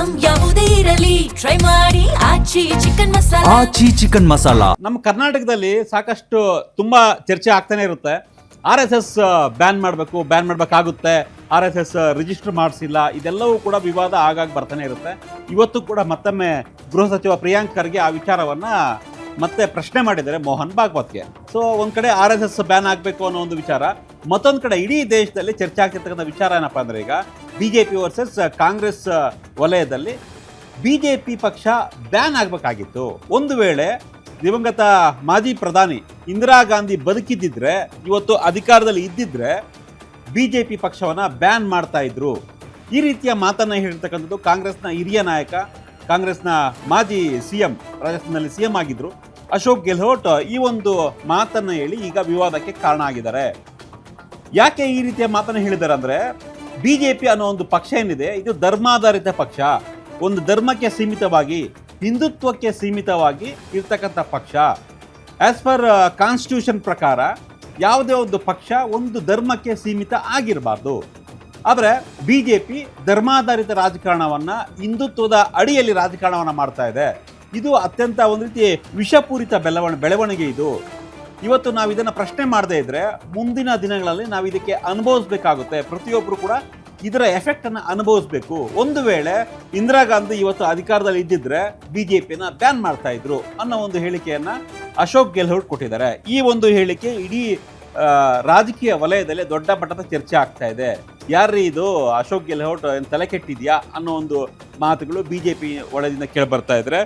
Item ಯಾವುದೇ ಇರಲಿ try ಮಾಡಿ ಆಚಿ ಚಿಕನ್ ಮಸಾಲಾ. ಆಚಿ ಚಿಕನ್ ಮಸಾಲಾ ನಮ್ಮ ಕರ್ನಾಟಕದಲ್ಲಿ ಸಾಕಷ್ಟು ತುಂಬ ಚರ್ಚೆ ಆಗ್ತಾನೆ ಇರುತ್ತೆ. RSS ಬ್ಯಾನ್ ಮಾಡಬೇಕಾಗುತ್ತೆ, RSS ರಿಜಿಸ್ಟರ್ ಮಾಡಿಸಿಲ್ಲ, ಇದೆಲ್ಲವೂ ಕೂಡ ವಿವಾದ ಆಗಾಗ ಬರ್ತಾನೆ ಇರುತ್ತೆ. ಇವತ್ತು ಕೂಡ ಮತ್ತೊಮ್ಮೆ ಗೃಹ ಸಚಿವ ಪ್ರಿಯಾಂಕ್ ಖರ್ಗೆ ಆ ವಿಚಾರವನ್ನು ಮತ್ತೆ ಪ್ರಶ್ನೆ ಮಾಡಿದ್ದಾರೆ ಮೋಹನ್ ಭಾಗವತ್ಗೆ. ಸೊ ಒಂದು ಕಡೆ RSS ಬ್ಯಾನ್ ಆಗಬೇಕು ಅನ್ನೋ ಒಂದು ವಿಚಾರ, ಮತ್ತೊಂದು ಕಡೆ ಇಡೀ ದೇಶದಲ್ಲಿ ಚರ್ಚೆ ಆಗ್ತಿರ್ತಕ್ಕಂಥ ವಿಚಾರ ಏನಪ್ಪ ಅಂದರೆ, ಈಗ BJP ವರ್ಸಸ್ ಕಾಂಗ್ರೆಸ್ ವಲಯದಲ್ಲಿ BJP ಪಕ್ಷ ಬ್ಯಾನ್ ಆಗಬೇಕಾಗಿತ್ತು. ಒಂದು ವೇಳೆ ದಿವಂಗತ ಮಾಜಿ ಪ್ರಧಾನಿ ಇಂದಿರಾ ಗಾಂಧಿ ಬದುಕಿದ್ದಿದ್ರೆ, ಇವತ್ತು ಅಧಿಕಾರದಲ್ಲಿ ಇದ್ದಿದ್ರೆ BJP ಪಕ್ಷವನ್ನು ಬ್ಯಾನ್ ಮಾಡ್ತಾ ಇದ್ರು. ಈ ರೀತಿಯ ಮಾತನ್ನು ಹೇಳಿರ್ತಕ್ಕಂಥದ್ದು ಕಾಂಗ್ರೆಸ್ನ ಹಿರಿಯ ನಾಯಕ, ಕಾಂಗ್ರೆಸ್ನ ಮಾಜಿ CM, ರಾಜಸ್ಥಾನದಲ್ಲಿ CM ಆಗಿದ್ರು ಅಶೋಕ್ ಗೆಹ್ಲೋಟ್ ಈ ಒಂದು ಮಾತನ್ನು ಹೇಳಿ ಈಗ ವಿವಾದಕ್ಕೆ ಕಾರಣ ಆಗಿದ್ದಾರೆ. ಯಾಕೆ ಈ ರೀತಿಯ ಮಾತನ್ನು ಹೇಳಿದ್ದಾರೆ ಅಂದರೆ, BJP ಅನ್ನೋ ಒಂದು ಪಕ್ಷ ಏನಿದೆ ಇದು ಧರ್ಮಾಧಾರಿತ ಪಕ್ಷ, ಒಂದು ಧರ್ಮಕ್ಕೆ ಸೀಮಿತವಾಗಿ, ಹಿಂದುತ್ವಕ್ಕೆ ಸೀಮಿತವಾಗಿ ಇರ್ತಕ್ಕಂಥ ಪಕ್ಷ. ಆಸ್ ಪರ್ ಕಾನ್ಸ್ಟಿಟ್ಯೂಷನ್ ಪ್ರಕಾರ ಯಾವುದೇ ಒಂದು ಪಕ್ಷ ಒಂದು ಧರ್ಮಕ್ಕೆ ಸೀಮಿತ ಆಗಿರಬಾರ್ದು. ಆದರೆ BJP ಧರ್ಮಾಧಾರಿತ ರಾಜಕಾರಣವನ್ನು, ಹಿಂದುತ್ವದ ಅಡಿಯಲ್ಲಿ ರಾಜಕಾರಣವನ್ನು ಮಾಡ್ತಾ ಇದೆ. ಇದು ಅತ್ಯಂತ ಒಂದು ರೀತಿ ವಿಷಪೂರಿತ ಬೆಳವಣಿಗೆ ಇದು. ಇವತ್ತು ನಾವು ಇದನ್ನು ಪ್ರಶ್ನೆ ಮಾಡದೇ ಇದ್ದರೆ ಮುಂದಿನ ದಿನಗಳಲ್ಲಿ ನಾವು ಇದಕ್ಕೆ ಅನುಭವಿಸಬೇಕಾಗುತ್ತೆ. ಪ್ರತಿಯೊಬ್ಬರು ಕೂಡ ಇದರ ಎಫೆಕ್ಟನ್ನು ಅನುಭವಿಸಬೇಕು. ಒಂದು ವೇಳೆ ಇಂದಿರಾ ಗಾಂಧಿ ಇವತ್ತು ಅಧಿಕಾರದಲ್ಲಿ ಇದ್ದಿದ್ರೆ BJPನ ಬ್ಯಾನ್ ಮಾಡ್ತಾ ಇದ್ರು ಅನ್ನೋ ಒಂದು ಹೇಳಿಕೆಯನ್ನು ಅಶೋಕ್ ಗೆಹ್ಲೋಟ್ ಕೊಟ್ಟಿದ್ದಾರೆ. ಈ ಒಂದು ಹೇಳಿಕೆ ಇಡೀ ರಾಜಕೀಯ ವಲಯದಲ್ಲಿ ದೊಡ್ಡ ಮಟ್ಟದ ಚರ್ಚೆ ಆಗ್ತಾ ಇದೆ. ಯಾರ್ರೀ ಇದು ಅಶೋಕ್ ಗೆಹ್ಲೋಟ್ ತಲೆ ಕೆಟ್ಟಿದೆಯಾ ಅನ್ನೋ ಒಂದು ಮಾತುಗಳು BJP ಒಳದಿಂದ ಕೇಳಿಬರ್ತಾ ಇದ್ರೆ.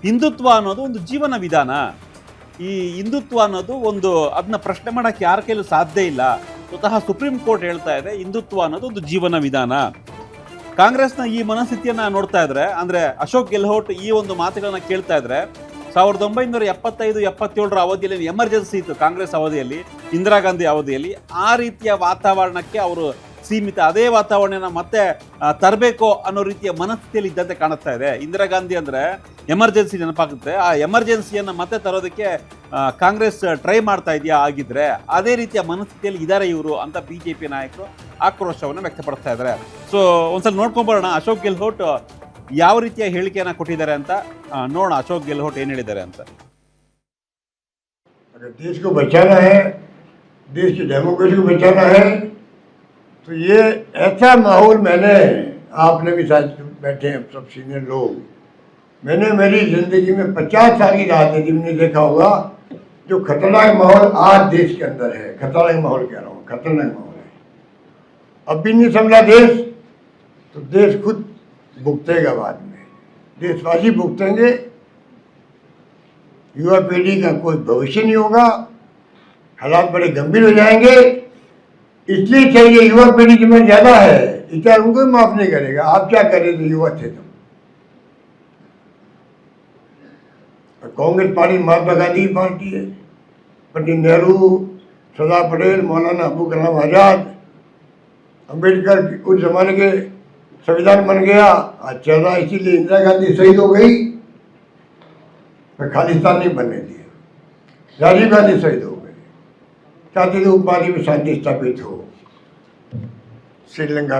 ಹಿಂದುತ್ವ ಅನ್ನೋದು ಒಂದು ಜೀವನ ವಿಧಾನ. ಈ ಹಿಂದುತ್ವ ಅನ್ನೋದು ಒಂದು ಅದನ್ನ ಪ್ರಶ್ನೆ ಮಾಡೋಕ್ಕೆ ಯಾರ ಕೈಲೂ ಸಾಧ್ಯ ಇಲ್ಲ. ಸ್ವತಃ ಸುಪ್ರೀಂ ಕೋರ್ಟ್ ಹೇಳ್ತಾ ಇದೆ ಹಿಂದುತ್ವ ಅನ್ನೋದು ಒಂದು ಜೀವನ ವಿಧಾನ. ಕಾಂಗ್ರೆಸ್ನ ಈ ಮನಸ್ಥಿತಿಯನ್ನು ನೋಡ್ತಾ ಇದ್ರೆ, ಅಂದರೆ ಅಶೋಕ್ ಗೆಹ್ಲೋಟ್ ಈ ಒಂದು ಮಾತುಗಳನ್ನ ಕೇಳ್ತಾ ಇದ್ರೆ, 1975-77 ಅವಧಿಯಲ್ಲಿ ಎಮರ್ಜೆನ್ಸಿ ಇತ್ತು ಕಾಂಗ್ರೆಸ್ ಅವಧಿಯಲ್ಲಿ, ಇಂದಿರಾ ಗಾಂಧಿ ಅವಧಿಯಲ್ಲಿ. ಆ ರೀತಿಯ ವಾತಾವರಣಕ್ಕೆ ಅವರು ಸೀಮಿತ, ಅದೇ ವಾತಾವರಣ ಮತ್ತೆ ತರಬೇಕು ಅನ್ನೋ ರೀತಿಯ ಮನಸ್ಥಿತಿಯಲ್ಲಿ ಇದ್ದಂತೆ ಕಾಣಿಸ್ತಾ ಇದೆ. ಇಂದಿರಾ ಗಾಂಧಿ ಅಂದರೆ ಎಮರ್ಜೆನ್ಸಿ ನೆನಪಾಗುತ್ತೆ. ಆ ಎಮರ್ಜೆನ್ಸಿಯನ್ನು ಮತ್ತೆ ತರೋದಕ್ಕೆ ಕಾಂಗ್ರೆಸ್ ಟ್ರೈ ಮಾಡ್ತಾ ಇದೆಯಾ ಆಗಿದ್ರೆ, ಅದೇ ರೀತಿಯ ಮನಸ್ಥಿತಿಯಲ್ಲಿ ಇದ್ದಾರೆ ಇವರು ಅಂತ BJP ನಾಯಕರು ಆಕ್ರೋಶವನ್ನು ವ್ಯಕ್ತಪಡಿಸ್ತಾ ಇದ್ದಾರೆ. ಸೊ ಒಂದ್ಸಲ ನೋಡ್ಕೊಂಬರೋಣ ಅಶೋಕ್ ಗೆಹ್ಲೋಟ್ ಯಾವ ರೀತಿಯ ಹೇಳಿಕೆಯನ್ನು ಕೊಟ್ಟಿದ್ದಾರೆ ಅಂತ. ನೋಡೋಣ ಅಶೋಕ್ ಗೆಹ್ಲೋಟ್ ಏನು ಹೇಳಿದ್ದಾರೆ ಅಂತ. देश को बचाना है, देश की डेमोक्रेसी को बचाना है, तो ये ऐसा माहौल आपने भी साथ बैठे हैं सब सीनियर लोग, मैंने मेरी ज़िंदगी में 50 साल की राजनीति में देखा होगा जो खतरनाक माहौल आज देश के अंदर है. खतरनाक माहौल कह रहा हूँ, खतरनाक माहौल है. अब भी नहीं संभला देश तो देश खुद भुगतेगा बाद में, देशवासी भुगतेंगे. युवा पीढ़ी का कोई भविष्य नहीं होगा, हालात बड़े गंभीर हो जाएंगे. इसलिए चाहिए, युवा पीढ़ी जिम्मेदार ज़्यादा है, इतना उनको भी माफ़ नहीं करेगा. आप क्या करे थे, युवा थे तुम. कांग्रेस पार्टी महात्मा गांधी की पार्टी है. पंडित नेहरू, सरदार पटेल, मौलाना अबू कलाम आज़ाद, अम्बेडकर उस जमाने के संविधान बन गया, आज चल रहा. इसीलिए इंदिरा गांधी शहीद हो गई, पर खालिस्तान नहीं बनने दिया. राजीव गांधी शहीद हो गए, चाहते थे उपाधि में शांति स्थापित हो. श्रीलंका